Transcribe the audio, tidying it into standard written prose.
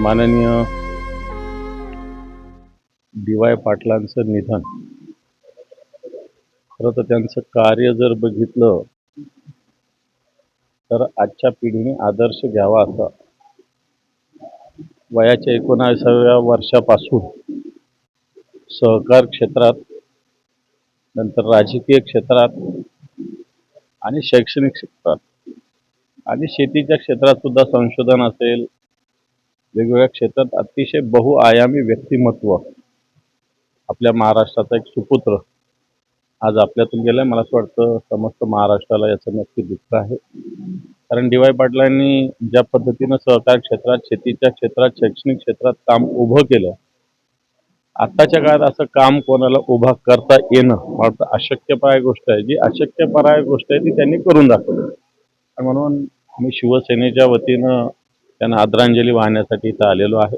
माननीय डी.वाय. पाटलांचं निधन. खरं तर त्यांचं कार्य जर बघितलं तर आजच्या पिढीने आदर्श घ्यावा असा. वयाच्या 19व्या वर्षापासून सहकार क्षेत्रात, नंतर राजकीय क्षेत्रात आणि शैक्षणिक क्षेत्रात आणि शेतीच्या क्षेत्रात सुद्धा संशोधन असेल, वेगवेगळ्या क्षेत्रात अतिशय बहुआयामी व्यक्तिमत्व आपल्या महाराष्ट्राचा एक सुपुत्र आज आपल्यातून गेलाय. मला असं वाटतं समस्त महाराष्ट्राला याचं नक्की दुःख आहे. कारण डी.वाय. पाटलांनी ज्या पद्धतीनं सहकार क्षेत्रात, शेतीच्या क्षेत्रात, शैक्षणिक क्षेत्रात काम उभं केलं, आत्ताच्या काळात असं काम कोणाला उभा करता येणं मला वाटतं अशक्यप्राय गोष्ट आहे. जी अशक्यप्राय गोष्ट आहे ती त्यांनी करून दाखवली. म्हणून मी शिवसेनेच्या वतीनं त्यांना आदरांजली वाहण्यासाठी इथं आलेलो आहे.